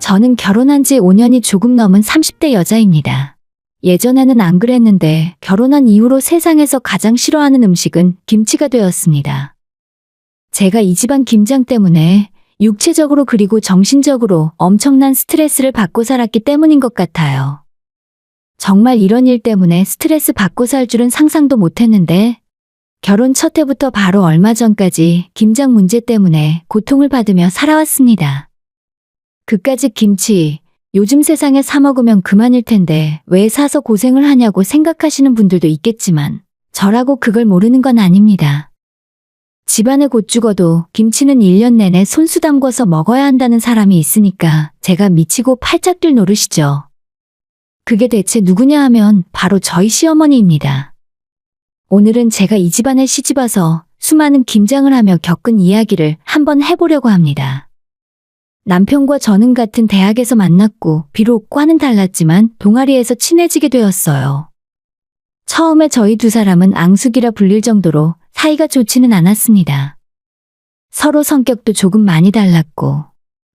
저는 결혼한 지 5년이 조금 넘은 30대 여자입니다. 예전에는 안 그랬는데 결혼한 이후로 세상에서 가장 싫어하는 음식은 김치가 되었습니다. 제가 이 집안 김장 때문에 육체적으로 그리고 정신적으로 엄청난 스트레스를 받고 살았기 때문인 것 같아요. 정말 이런 일 때문에 스트레스 받고 살 줄은 상상도 못했는데 결혼 첫 해부터 바로 얼마 전까지 김장 문제 때문에 고통을 받으며 살아왔습니다. 그까짓 김치, 요즘 세상에 사 먹으면 그만일 텐데 왜 사서 고생을 하냐고 생각하시는 분들도 있겠지만 저라고 그걸 모르는 건 아닙니다. 집안에 곧 죽어도 김치는 1년 내내 손수 담궈서 먹어야 한다는 사람이 있으니까 제가 미치고 팔짝 뛸 노릇이죠. 그게 대체 누구냐 하면 바로 저희 시어머니입니다. 오늘은 제가 이 집안에 시집와서 수많은 김장을 하며 겪은 이야기를 한번 해보려고 합니다. 남편과 저는 같은 대학에서 만났고 비록 과는 달랐지만 동아리에서 친해지게 되었어요. 처음에 저희 두 사람은 앙숙이라 불릴 정도로 사이가 좋지는 않았습니다. 서로 성격도 조금 많이 달랐고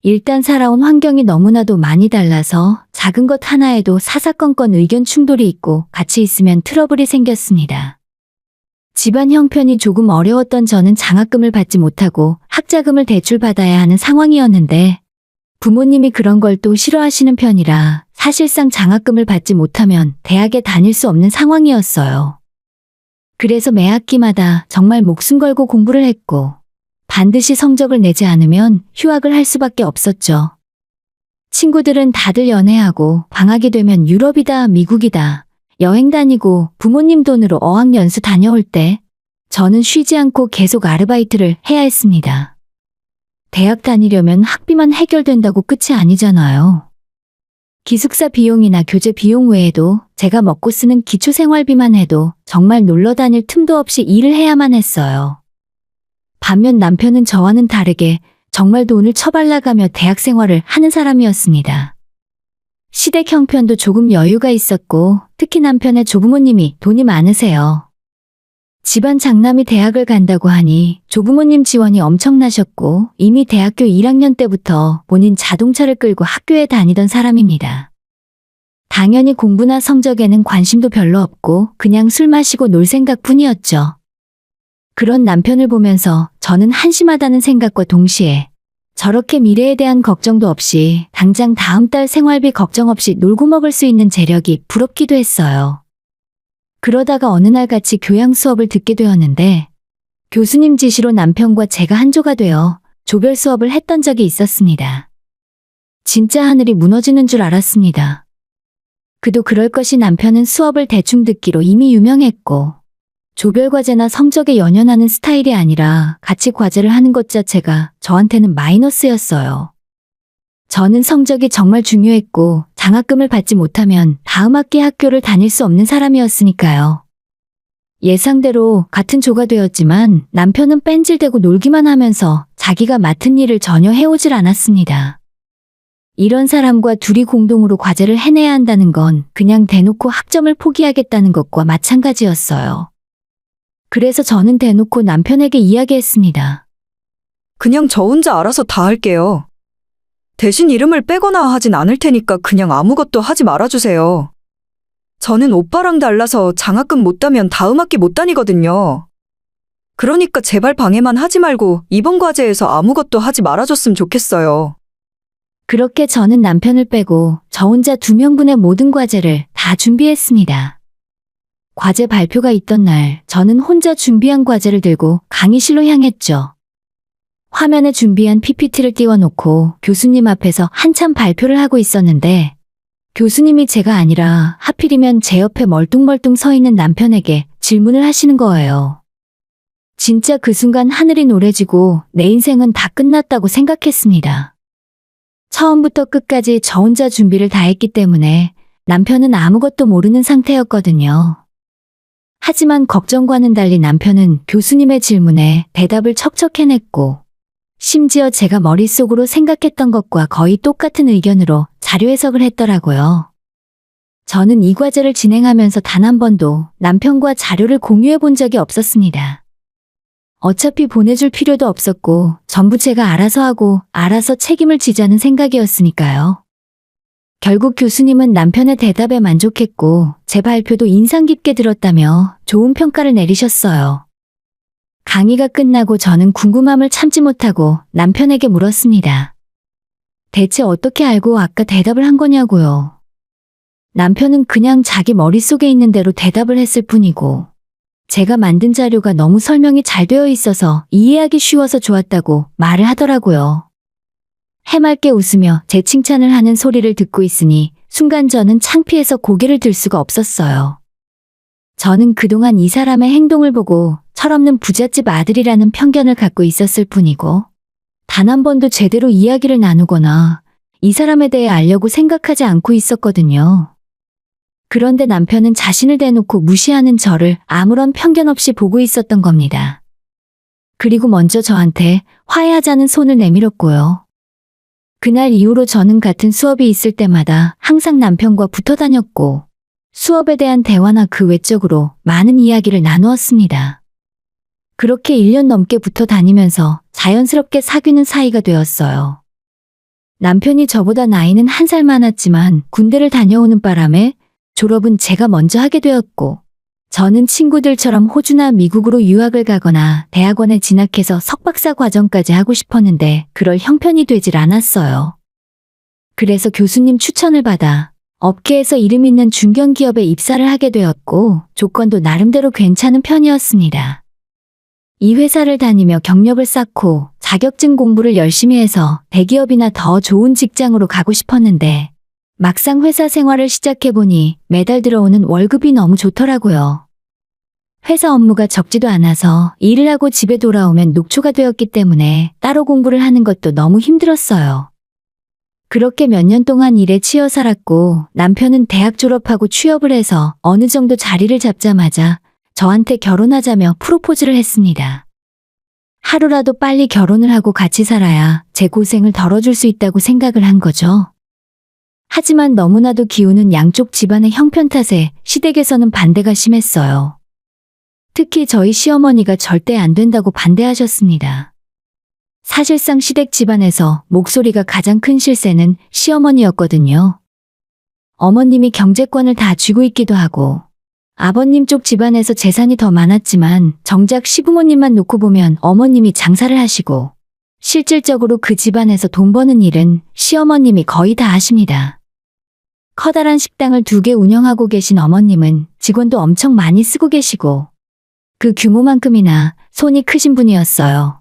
일단 살아온 환경이 너무나도 많이 달라서 작은 것 하나에도 사사건건 의견 충돌이 있고 같이 있으면 트러블이 생겼습니다. 집안 형편이 조금 어려웠던 저는 장학금을 받지 못하고 학자금을 대출받아야 하는 상황이었는데 부모님이 그런 걸 또 싫어하시는 편이라 사실상 장학금을 받지 못하면 대학에 다닐 수 없는 상황이었어요. 그래서 매 학기마다 정말 목숨 걸고 공부를 했고 반드시 성적을 내지 않으면 휴학을 할 수밖에 없었죠. 친구들은 다들 연애하고 방학이 되면 유럽이다 미국이다 여행 다니고 부모님 돈으로 어학연수 다녀올 때 저는 쉬지 않고 계속 아르바이트를 해야 했습니다. 대학 다니려면 학비만 해결된다고 끝이 아니잖아요. 기숙사 비용이나 교재 비용 외에도 제가 먹고 쓰는 기초생활비만 해도 정말 놀러 다닐 틈도 없이 일을 해야만 했어요. 반면 남편은 저와는 다르게 정말 돈을 처발라가며 대학 생활을 하는 사람이었습니다. 시댁 형편도 조금 여유가 있었고 특히 남편의 조부모님이 돈이 많으세요. 집안 장남이 대학을 간다고 하니 조부모님 지원이 엄청나셨고 이미 대학교 1학년 때부터 본인 자동차를 끌고 학교에 다니던 사람입니다. 당연히 공부나 성적에는 관심도 별로 없고 그냥 술 마시고 놀 생각뿐이었죠. 그런 남편을 보면서 저는 한심하다는 생각과 동시에 저렇게 미래에 대한 걱정도 없이 당장 다음 달 생활비 걱정 없이 놀고 먹을 수 있는 재력이 부럽기도 했어요. 그러다가 어느 날 같이 교양 수업을 듣게 되었는데 교수님 지시로 남편과 제가 한조가 되어 조별 수업을 했던 적이 있었습니다. 진짜 하늘이 무너지는 줄 알았습니다. 그도 그럴 것이 남편은 수업을 대충 듣기로 이미 유명했고 조별 과제나 성적에 연연하는 스타일이 아니라 같이 과제를 하는 것 자체가 저한테는 마이너스였어요. 저는 성적이 정말 중요했고 장학금을 받지 못하면 다음 학기 학교를 다닐 수 없는 사람이었으니까요. 예상대로 같은 조가 되었지만 남편은 뺀질대고 놀기만 하면서 자기가 맡은 일을 전혀 해오질 않았습니다. 이런 사람과 둘이 공동으로 과제를 해내야 한다는 건 그냥 대놓고 학점을 포기하겠다는 것과 마찬가지였어요. 그래서 저는 대놓고 남편에게 이야기했습니다. 그냥 저 혼자 알아서 다 할게요. 대신 이름을 빼거나 하진 않을 테니까 그냥 아무것도 하지 말아주세요. 저는 오빠랑 달라서 장학금 못 따면 다음 학기 못 다니거든요. 그러니까 제발 방해만 하지 말고 이번 과제에서 아무것도 하지 말아줬으면 좋겠어요. 그렇게 저는 남편을 빼고 저 혼자 2명분의 모든 과제를 다 준비했습니다. 과제 발표가 있던 날 저는 혼자 준비한 과제를 들고 강의실로 향했죠. 화면에 준비한 PPT를 띄워놓고 교수님 앞에서 한참 발표를 하고 있었는데 교수님이 제가 아니라 하필이면 제 옆에 멀뚱멀뚱 서 있는 남편에게 질문을 하시는 거예요. 진짜 그 순간 하늘이 노래지고 내 인생은 다 끝났다고 생각했습니다. 처음부터 끝까지 저 혼자 준비를 다 했기 때문에 남편은 아무것도 모르는 상태였거든요. 하지만 걱정과는 달리 남편은 교수님의 질문에 대답을 척척 해냈고 심지어 제가 머릿속으로 생각했던 것과 거의 똑같은 의견으로 자료 해석을 했더라고요. 저는 이 과제를 진행하면서 단 한 번도 남편과 자료를 공유해 본 적이 없었습니다. 어차피 보내줄 필요도 없었고 전부 제가 알아서 하고 알아서 책임을 지자는 생각이었으니까요. 결국 교수님은 남편의 대답에 만족했고 제 발표도 인상 깊게 들었다며 좋은 평가를 내리셨어요. 강의가 끝나고 저는 궁금함을 참지 못하고 남편에게 물었습니다. 대체 어떻게 알고 아까 대답을 한 거냐고요. 남편은 그냥 자기 머릿속에 있는 대로 대답을 했을 뿐이고 제가 만든 자료가 너무 설명이 잘 되어 있어서 이해하기 쉬워서 좋았다고 말을 하더라고요. 해맑게 웃으며 제 칭찬을 하는 소리를 듣고 있으니 순간 저는 창피해서 고개를 들 수가 없었어요. 저는 그동안 이 사람의 행동을 보고 철없는 부잣집 아들이라는 편견을 갖고 있었을 뿐이고 단 한 번도 제대로 이야기를 나누거나 이 사람에 대해 알려고 생각하지 않고 있었거든요. 그런데 남편은 자신을 대놓고 무시하는 저를 아무런 편견 없이 보고 있었던 겁니다. 그리고 먼저 저한테 화해하자는 손을 내밀었고요. 그날 이후로 저는 같은 수업이 있을 때마다 항상 남편과 붙어 다녔고 수업에 대한 대화나 그 외적으로 많은 이야기를 나누었습니다. 그렇게 1년 넘게 붙어 다니면서 자연스럽게 사귀는 사이가 되었어요. 남편이 저보다 나이는 1살 많았지만 군대를 다녀오는 바람에 졸업은 제가 먼저 하게 되었고 저는 친구들처럼 호주나 미국으로 유학을 가거나 대학원에 진학해서 석박사 과정까지 하고 싶었는데 그럴 형편이 되질 않았어요. 그래서 교수님 추천을 받아 업계에서 이름 있는 중견기업에 입사를 하게 되었고 조건도 나름대로 괜찮은 편이었습니다. 이 회사를 다니며 경력을 쌓고 자격증 공부를 열심히 해서 대기업이나 더 좋은 직장으로 가고 싶었는데 막상 회사 생활을 시작해보니 매달 들어오는 월급이 너무 좋더라고요. 회사 업무가 적지도 않아서 일을 하고 집에 돌아오면 녹초가 되었기 때문에 따로 공부를 하는 것도 너무 힘들었어요. 그렇게 몇 년 동안 일에 치여 살았고 남편은 대학 졸업하고 취업을 해서 어느 정도 자리를 잡자마자 저한테 결혼하자며 프로포즈를 했습니다. 하루라도 빨리 결혼을 하고 같이 살아야 제 고생을 덜어줄 수 있다고 생각을 한 거죠. 하지만 너무나도 기우는 양쪽 집안의 형편 탓에 시댁에서는 반대가 심했어요. 특히 저희 시어머니가 절대 안 된다고 반대하셨습니다. 사실상 시댁 집안에서 목소리가 가장 큰 실세는 시어머니였거든요. 어머님이 경제권을 다 쥐고 있기도 하고 아버님 쪽 집안에서 재산이 더 많았지만 정작 시부모님만 놓고 보면 어머님이 장사를 하시고 실질적으로 그 집안에서 돈 버는 일은 시어머님이 거의 다 하십니다. 커다란 식당을 2개 운영하고 계신 어머님은 직원도 엄청 많이 쓰고 계시고 그 규모만큼이나 손이 크신 분이었어요.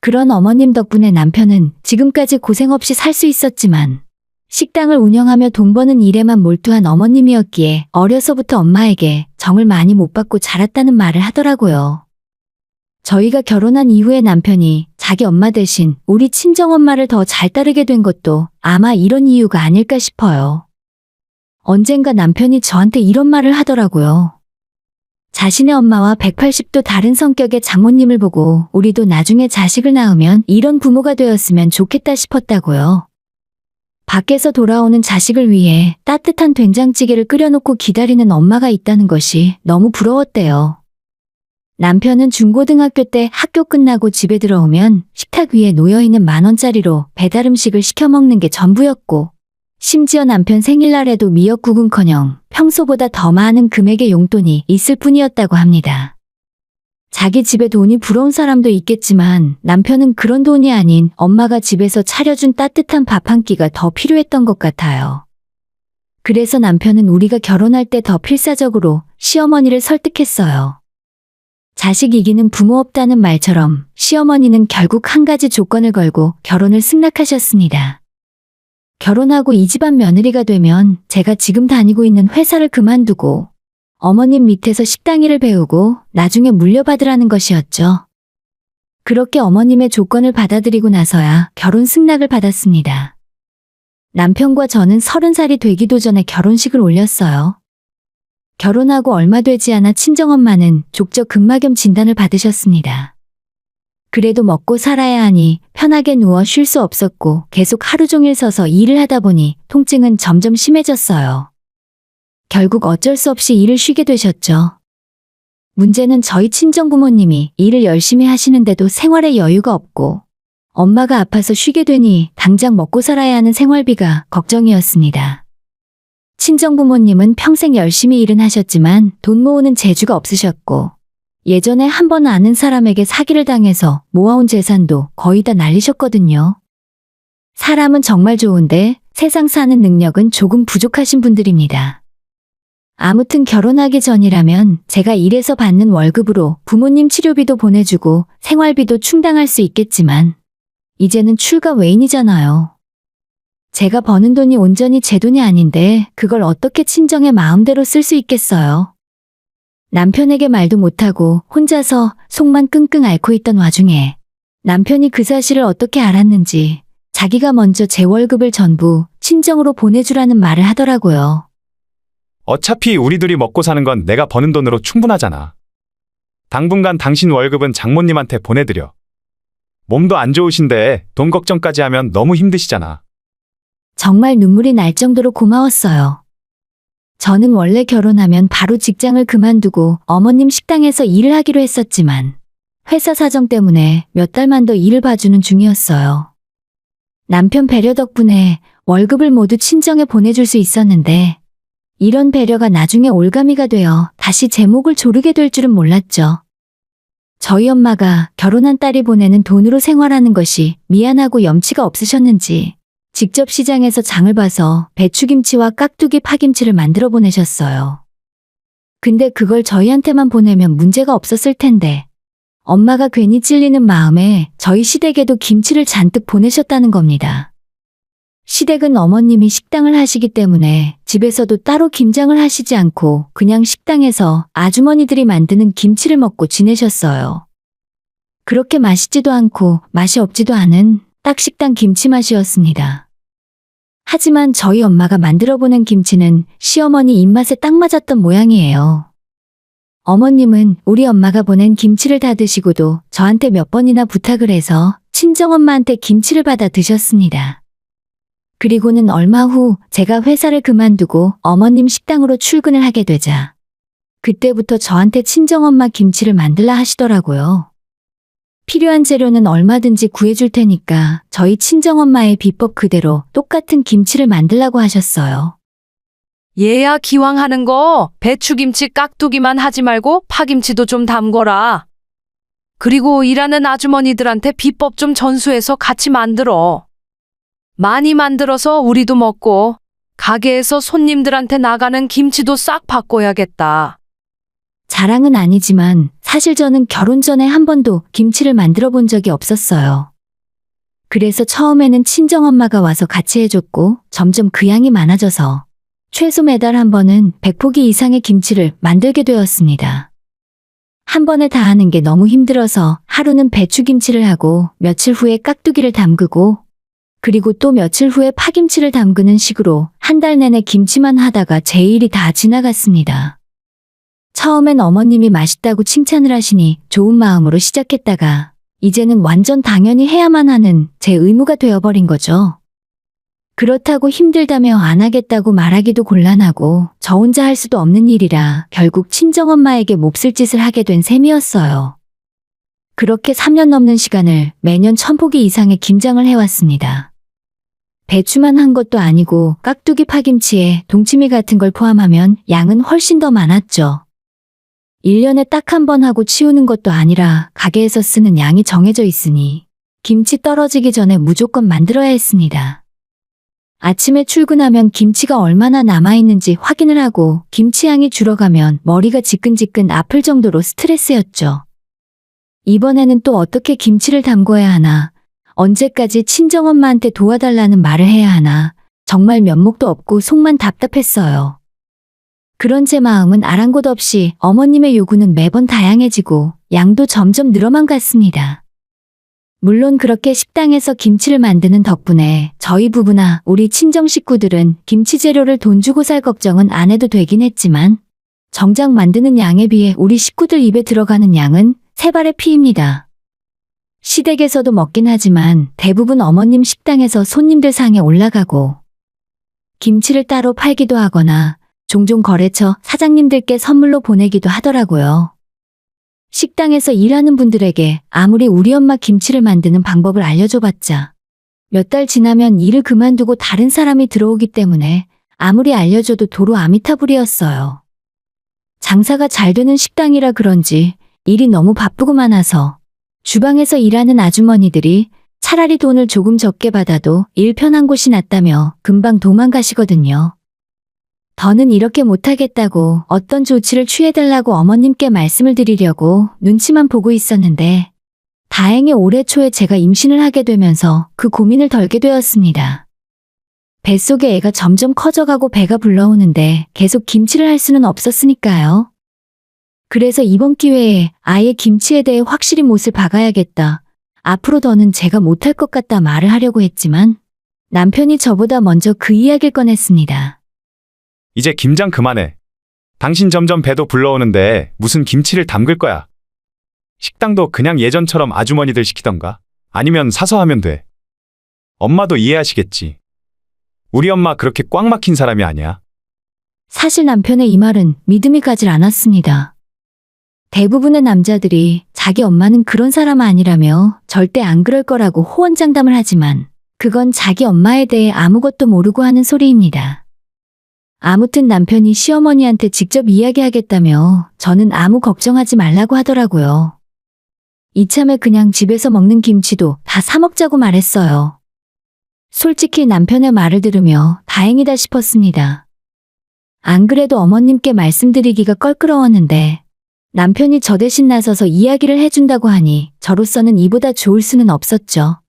그런 어머님 덕분에 남편은 지금까지 고생 없이 살 수 있었지만 식당을 운영하며 돈 버는 일에만 몰두한 어머님이었기에 어려서부터 엄마에게 정을 많이 못 받고 자랐다는 말을 하더라고요. 저희가 결혼한 이후에 남편이 자기 엄마 대신 우리 친정엄마를 더 잘 따르게 된 것도 아마 이런 이유가 아닐까 싶어요. 언젠가 남편이 저한테 이런 말을 하더라고요. 자신의 엄마와 180도 다른 성격의 장모님을 보고 우리도 나중에 자식을 낳으면 이런 부모가 되었으면 좋겠다 싶었다고요. 밖에서 돌아오는 자식을 위해 따뜻한 된장찌개를 끓여놓고 기다리는 엄마가 있다는 것이 너무 부러웠대요. 남편은 중고등학교 때 학교 끝나고 집에 들어오면 식탁 위에 놓여있는 10,000원짜리로 배달 음식을 시켜 먹는 게 전부였고 심지어 남편 생일날에도 미역국은커녕 평소보다 더 많은 금액의 용돈이 있을 뿐이었다고 합니다. 자기 집에 돈이 부러운 사람도 있겠지만 남편은 그런 돈이 아닌 엄마가 집에서 차려준 따뜻한 밥 한 끼가 더 필요했던 것 같아요. 그래서 남편은 우리가 결혼할 때 더 필사적으로 시어머니를 설득했어요. 자식 이기는 부모 없다는 말처럼 시어머니는 결국 한 가지 조건을 걸고 결혼을 승낙하셨습니다. 결혼하고 이 집안 며느리가 되면 제가 지금 다니고 있는 회사를 그만두고 어머님 밑에서 식당 일을 배우고 나중에 물려받으라는 것이었죠. 그렇게 어머님의 조건을 받아들이고 나서야 결혼 승낙을 받았습니다. 남편과 저는 30살이 되기도 전에 결혼식을 올렸어요. 결혼하고 얼마 되지 않아 친정엄마는 족저 근막염 진단을 받으셨습니다. 그래도 먹고 살아야 하니 편하게 누워 쉴 수 없었고 계속 하루 종일 서서 일을 하다 보니 통증은 점점 심해졌어요. 결국 어쩔 수 없이 일을 쉬게 되셨죠. 문제는 저희 친정부모님이 일을 열심히 하시는데도 생활에 여유가 없고 엄마가 아파서 쉬게 되니 당장 먹고 살아야 하는 생활비가 걱정이었습니다. 친정부모님은 평생 열심히 일은 하셨지만 돈 모으는 재주가 없으셨고, 예전에 한 번 아는 사람에게 사기를 당해서 모아온 재산도 거의 다 날리셨거든요. 사람은 정말 좋은데 세상 사는 능력은 조금 부족하신 분들입니다. 아무튼 결혼하기 전이라면 제가 일해서 받는 월급으로 부모님 치료비도 보내주고 생활비도 충당할 수 있겠지만, 이제는 출가 외인이잖아요. 제가 버는 돈이 온전히 제 돈이 아닌데 그걸 어떻게 친정의 마음대로 쓸 수 있겠어요. 남편에게 말도 못하고 혼자서 속만 끙끙 앓고 있던 와중에 남편이 그 사실을 어떻게 알았는지 자기가 먼저 제 월급을 전부 친정으로 보내주라는 말을 하더라고요. 어차피 우리 둘이 먹고 사는 건 내가 버는 돈으로 충분하잖아. 당분간 당신 월급은 장모님한테 보내드려. 몸도 안 좋으신데 돈 걱정까지 하면 너무 힘드시잖아. 정말 눈물이 날 정도로 고마웠어요. 저는 원래 결혼하면 바로 직장을 그만두고 어머님 식당에서 일을 하기로 했었지만 회사 사정 때문에 몇 달만 더 일을 봐주는 중이었어요. 남편 배려 덕분에 월급을 모두 친정에 보내줄 수 있었는데 이런 배려가 나중에 올가미가 되어 다시 제 목을 조르게 될 줄은 몰랐죠. 저희 엄마가 결혼한 딸이 보내는 돈으로 생활하는 것이 미안하고 염치가 없으셨는지 직접 시장에서 장을 봐서 배추김치와 깍두기 파김치를 만들어 보내셨어요. 근데 그걸 저희한테만 보내면 문제가 없었을 텐데 엄마가 괜히 찔리는 마음에 저희 시댁에도 김치를 잔뜩 보내셨다는 겁니다. 시댁은 어머님이 식당을 하시기 때문에 집에서도 따로 김장을 하시지 않고 그냥 식당에서 아주머니들이 만드는 김치를 먹고 지내셨어요. 그렇게 맛있지도 않고 맛이 없지도 않은 딱 식당 김치 맛이었습니다. 하지만 저희 엄마가 만들어 보낸 김치는 시어머니 입맛에 딱 맞았던 모양이에요. 어머님은 우리 엄마가 보낸 김치를 다 드시고도 저한테 몇 번이나 부탁을 해서 친정엄마한테 김치를 받아 드셨습니다. 그리고는 얼마 후 제가 회사를 그만두고 어머님 식당으로 출근을 하게 되자 그때부터 저한테 친정엄마 김치를 만들라 하시더라고요. 필요한 재료는 얼마든지 구해줄 테니까 저희 친정엄마의 비법 그대로 똑같은 김치를 만들라고 하셨어요. 얘야 기왕 하는 거 배추김치 깍두기만 하지 말고 파김치도 좀 담거라. 그리고 일하는 아주머니들한테 비법 좀 전수해서 같이 만들어. 많이 만들어서 우리도 먹고 가게에서 손님들한테 나가는 김치도 싹 바꿔야겠다. 자랑은 아니지만 사실 저는 결혼 전에 한 번도 김치를 만들어 본 적이 없었어요. 그래서 처음에는 친정엄마가 와서 같이 해줬고 점점 그 양이 많아져서 최소 매달 한 번은 100포기 이상의 김치를 만들게 되었습니다. 한 번에 다 하는 게 너무 힘들어서 하루는 배추김치를 하고 며칠 후에 깍두기를 담그고 그리고 또 며칠 후에 파김치를 담그는 식으로 한 달 내내 김치만 하다가 제 일이 다 지나갔습니다. 처음엔 어머님이 맛있다고 칭찬을 하시니 좋은 마음으로 시작했다가 이제는 완전 당연히 해야만 하는 제 의무가 되어버린 거죠. 그렇다고 힘들다며 안 하겠다고 말하기도 곤란하고 저 혼자 할 수도 없는 일이라 결국 친정엄마에게 몹쓸 짓을 하게 된 셈이었어요. 그렇게 3년 넘는 시간을 매년 1000포기 이상의 김장을 해왔습니다. 배추만 한 것도 아니고 깍두기 파김치에 동치미 같은 걸 포함하면 양은 훨씬 더 많았죠. 1년에 딱 한 번 하고 치우는 것도 아니라 가게에서 쓰는 양이 정해져 있으니 김치 떨어지기 전에 무조건 만들어야 했습니다. 아침에 출근하면 김치가 얼마나 남아있는지 확인을 하고 김치향이 줄어가면 머리가 지끈지끈 아플 정도로 스트레스였죠. 이번에는 또 어떻게 김치를 담궈야 하나, 언제까지 친정엄마한테 도와달라는 말을 해야 하나, 정말 면목도 없고 속만 답답했어요. 그런 제 마음은 아랑곳 없이 어머님의 요구는 매번 다양해지고 양도 점점 늘어만 갔습니다. 물론 그렇게 식당에서 김치를 만드는 덕분에 저희 부부나 우리 친정 식구들은 김치 재료를 돈 주고 살 걱정은 안 해도 되긴 했지만 정작 만드는 양에 비해 우리 식구들 입에 들어가는 양은 세 발의 피입니다. 시댁에서도 먹긴 하지만 대부분 어머님 식당에서 손님들 상에 올라가고 김치를 따로 팔기도 하거나 종종 거래처 사장님들께 선물로 보내기도 하더라고요. 식당에서 일하는 분들에게 아무리 우리 엄마 김치를 만드는 방법을 알려줘봤자 몇 달 지나면 일을 그만두고 다른 사람이 들어오기 때문에 아무리 알려줘도 도로 아미타불이었어요. 장사가 잘 되는 식당이라 그런지 일이 너무 바쁘고 많아서 주방에서 일하는 아주머니들이 차라리 돈을 조금 적게 받아도 일 편한 곳이 낫다며 금방 도망가시거든요. 더는 이렇게 못하겠다고 어떤 조치를 취해달라고 어머님께 말씀을 드리려고 눈치만 보고 있었는데 다행히 올해 초에 제가 임신을 하게 되면서 그 고민을 덜게 되었습니다. 뱃속에 애가 점점 커져가고 배가 불러오는데 계속 김치를 할 수는 없었으니까요. 그래서 이번 기회에 아예 김치에 대해 확실히 못을 박아야겠다. 앞으로 더는 제가 못할 것 같다 말을 하려고 했지만 남편이 저보다 먼저 그 이야기를 꺼냈습니다. 이제 김장 그만해. 당신 점점 배도 불러오는데 무슨 김치를 담글 거야. 식당도 그냥 예전처럼 아주머니들 시키던가 아니면 사서 하면 돼. 엄마도 이해하시겠지. 우리 엄마 그렇게 꽉 막힌 사람이 아니야. 사실 남편의 이 말은 믿음이 가질 않았습니다. 대부분의 남자들이 자기 엄마는 그런 사람 아니라며 절대 안 그럴 거라고 호언장담을 하지만 그건 자기 엄마에 대해 아무것도 모르고 하는 소리입니다. 아무튼 남편이 시어머니한테 직접 이야기하겠다며 저는 아무 걱정하지 말라고 하더라고요. 이참에 그냥 집에서 먹는 김치도 다 사 먹자고 말했어요. 솔직히 남편의 말을 들으며 다행이다 싶었습니다. 안 그래도 어머님께 말씀드리기가 껄끄러웠는데 남편이 저 대신 나서서 이야기를 해준다고 하니 저로서는 이보다 좋을 수는 없었죠.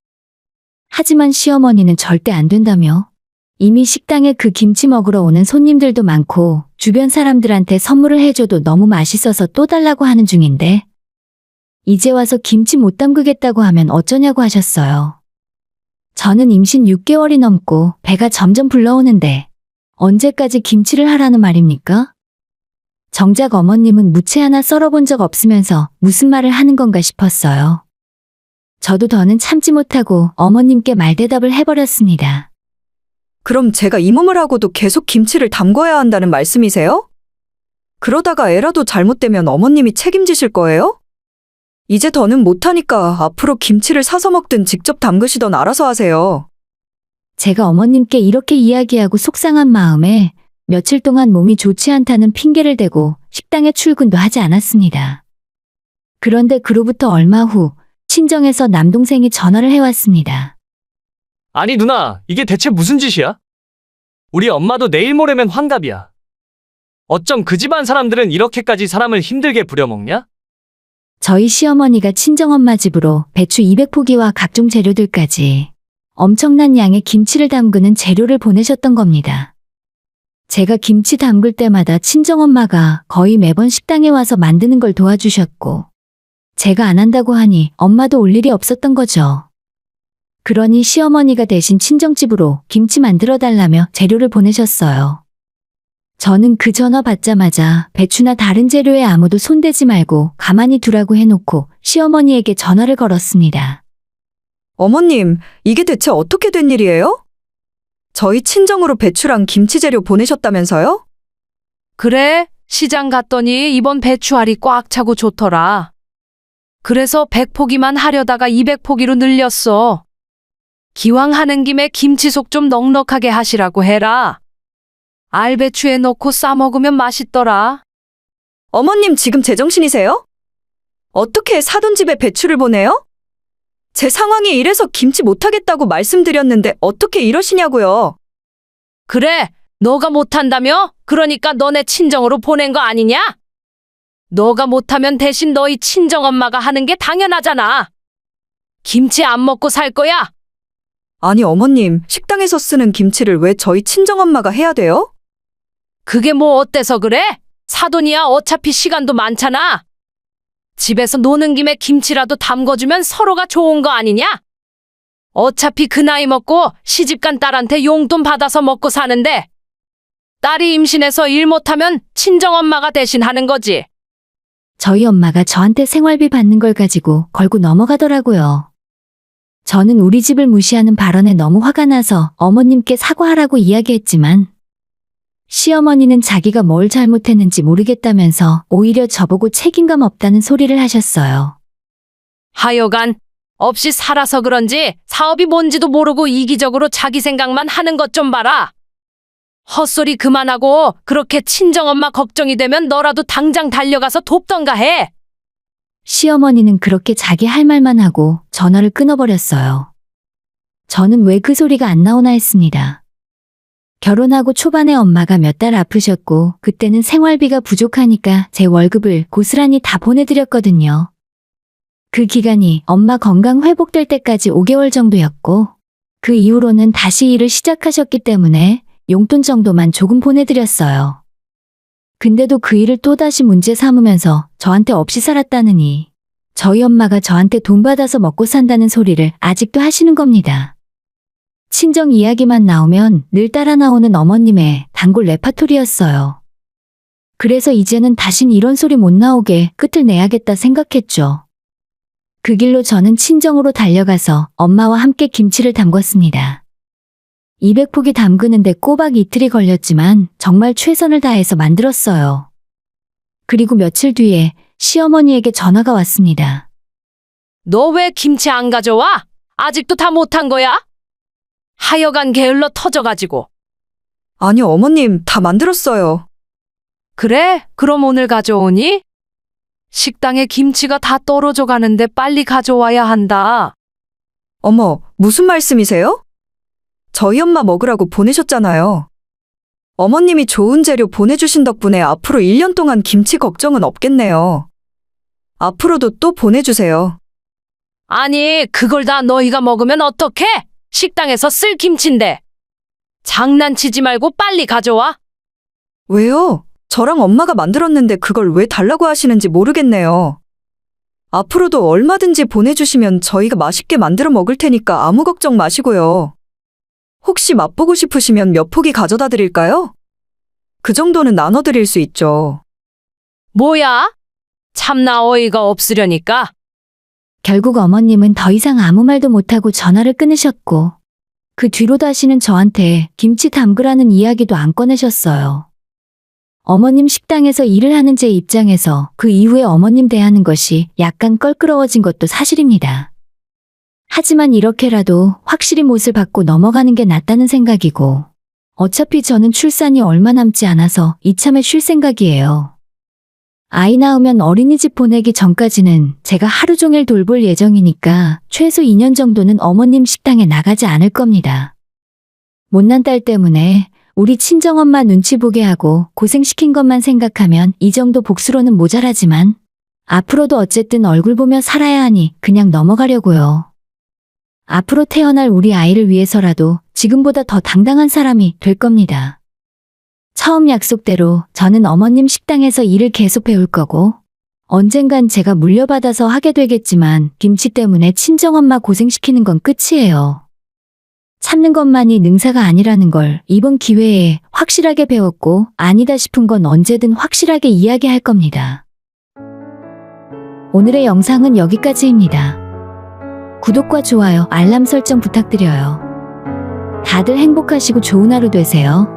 하지만 시어머니는 절대 안 된다며 이미 식당에 그 김치 먹으러 오는 손님들도 많고 주변 사람들한테 선물을 해줘도 너무 맛있어서 또 달라고 하는 중인데 이제 와서 김치 못 담그겠다고 하면 어쩌냐고 하셨어요. 저는 임신 6개월이 넘고 배가 점점 불러오는데 언제까지 김치를 하라는 말입니까? 정작 어머님은 무채 하나 썰어본 적 없으면서 무슨 말을 하는 건가 싶었어요. 저도 더는 참지 못하고 어머님께 말대답을 해버렸습니다. 그럼 제가 이 몸을 하고도 계속 김치를 담궈야 한다는 말씀이세요? 그러다가 애라도 잘못되면 어머님이 책임지실 거예요? 이제 더는 못하니까 앞으로 김치를 사서 먹든 직접 담그시던 알아서 하세요. 제가 어머님께 이렇게 이야기하고 속상한 마음에 며칠 동안 몸이 좋지 않다는 핑계를 대고 식당에 출근도 하지 않았습니다. 그런데 그로부터 얼마 후 친정에서 남동생이 전화를 해왔습니다. 아니 누나, 이게 대체 무슨 짓이야? 우리 엄마도 내일 모레면 환갑이야. 어쩜 그 집안 사람들은 이렇게까지 사람을 힘들게 부려먹냐? 저희 시어머니가 친정엄마 집으로 배추 200포기와 각종 재료들까지 엄청난 양의 김치를 담그는 재료를 보내셨던 겁니다. 제가 김치 담글 때마다 친정엄마가 거의 매번 식당에 와서 만드는 걸 도와주셨고 제가 안 한다고 하니 엄마도 올 일이 없었던 거죠. 그러니 시어머니가 대신 친정집으로 김치 만들어 달라며 재료를 보내셨어요. 저는 그 전화 받자마자 배추나 다른 재료에 아무도 손대지 말고 가만히 두라고 해놓고 시어머니에게 전화를 걸었습니다. 어머님, 이게 대체 어떻게 된 일이에요? 저희 친정으로 배추랑 김치 재료 보내셨다면서요? 그래, 시장 갔더니 이번 배추알이 꽉 차고 좋더라. 그래서 100포기만 하려다가 200포기로 늘렸어. 기왕 하는 김에 김치속 좀 넉넉하게 하시라고 해라. 알배추에 넣고 싸먹으면 맛있더라. 어머님 지금 제정신이세요? 어떻게 사돈 집에 배추를 보내요? 제 상황이 이래서 김치 못하겠다고 말씀드렸는데 어떻게 이러시냐고요. 그래, 너가 못한다며? 그러니까 너네 친정으로 보낸 거 아니냐? 너가 못하면 대신 너희 친정엄마가 하는 게 당연하잖아. 김치 안 먹고 살 거야? 아니 어머님, 식당에서 쓰는 김치를 왜 저희 친정엄마가 해야 돼요? 그게 뭐 어때서 그래? 사돈이야 어차피 시간도 많잖아. 집에서 노는 김에 김치라도 담궈주면 서로가 좋은 거 아니냐? 어차피 그 나이 먹고 시집간 딸한테 용돈 받아서 먹고 사는데 딸이 임신해서 일 못하면 친정엄마가 대신 하는 거지. 저희 엄마가 저한테 생활비 받는 걸 가지고 걸고 넘어가더라고요. 저는 우리 집을 무시하는 발언에 너무 화가 나서 어머님께 사과하라고 이야기했지만 시어머니는 자기가 뭘 잘못했는지 모르겠다면서 오히려 저보고 책임감 없다는 소리를 하셨어요. 하여간 없이 살아서 그런지 사업이 뭔지도 모르고 이기적으로 자기 생각만 하는 것 좀 봐라. 헛소리 그만하고 그렇게 친정엄마 걱정이 되면 너라도 당장 달려가서 돕던가 해. 시어머니는 그렇게 자기 할 말만 하고 전화를 끊어버렸어요. 저는 왜 그 소리가 안 나오나 했습니다. 결혼하고 초반에 엄마가 몇 달 아프셨고 그때는 생활비가 부족하니까 제 월급을 고스란히 다 보내드렸거든요. 그 기간이 엄마 건강 회복될 때까지 5개월 정도였고 그 이후로는 다시 일을 시작하셨기 때문에 용돈 정도만 조금 보내드렸어요. 근데도 그 일을 또다시 문제 삼으면서 저한테 없이 살았다느니 저희 엄마가 저한테 돈 받아서 먹고 산다는 소리를 아직도 하시는 겁니다. 친정 이야기만 나오면 늘 따라 나오는 어머님의 단골 레파토리였어요. 그래서 이제는 다신 이런 소리 못 나오게 끝을 내야겠다 생각했죠. 그 길로 저는 친정으로 달려가서 엄마와 함께 김치를 담궜습니다. 200포기 담그는데 꼬박 이틀이 걸렸지만 정말 최선을 다해서 만들었어요. 그리고 며칠 뒤에 시어머니에게 전화가 왔습니다. 너 왜 김치 안 가져와? 아직도 다 못한 거야? 하여간 게을러 터져가지고. 아니, 어머님, 다 만들었어요. 그래? 그럼 오늘 가져오니? 식당에 김치가 다 떨어져 가는데 빨리 가져와야 한다. 어머, 무슨 말씀이세요? 저희 엄마 먹으라고 보내셨잖아요. 어머님이 좋은 재료 보내주신 덕분에 앞으로 1년 동안 김치 걱정은 없겠네요. 앞으로도 또 보내주세요. 아니, 그걸 다 너희가 먹으면 어떡해? 식당에서 쓸 김치인데. 장난치지 말고 빨리 가져와. 왜요? 저랑 엄마가 만들었는데 그걸 왜 달라고 하시는지 모르겠네요. 앞으로도 얼마든지 보내주시면 저희가 맛있게 만들어 먹을 테니까 아무 걱정 마시고요. 혹시 맛보고 싶으시면 몇 포기 가져다 드릴까요? 그 정도는 나눠드릴 수 있죠. 뭐야? 참나 어이가 없으려니까. 결국 어머님은 더 이상 아무 말도 못하고 전화를 끊으셨고 그 뒤로 다시는 저한테 김치 담그라는 이야기도 안 꺼내셨어요. 어머님 식당에서 일을 하는 제 입장에서 그 이후에 어머님 대하는 것이 약간 껄끄러워진 것도 사실입니다. 하지만 이렇게라도 확실히 못을 받고 넘어가는 게 낫다는 생각이고 어차피 저는 출산이 얼마 남지 않아서 이참에 쉴 생각이에요. 아이 낳으면 어린이집 보내기 전까지는 제가 하루 종일 돌볼 예정이니까 최소 2년 정도는 어머님 식당에 나가지 않을 겁니다. 못난 딸 때문에 우리 친정엄마 눈치 보게 하고 고생시킨 것만 생각하면 이 정도 복수로는 모자라지만 앞으로도 어쨌든 얼굴 보며 살아야 하니 그냥 넘어가려고요. 앞으로 태어날 우리 아이를 위해서라도 지금보다 더 당당한 사람이 될 겁니다. 처음 약속대로 저는 어머님 식당에서 일을 계속 해올 거고 언젠간 제가 물려받아서 하게 되겠지만 김치 때문에 친정엄마 고생시키는 건 끝이에요. 참는 것만이 능사가 아니라는 걸 이번 기회에 확실하게 배웠고 아니다 싶은 건 언제든 확실하게 이야기할 겁니다. 오늘의 영상은 여기까지입니다. 구독과 좋아요, 알람 설정 부탁드려요. 다들 행복하시고 좋은 하루 되세요.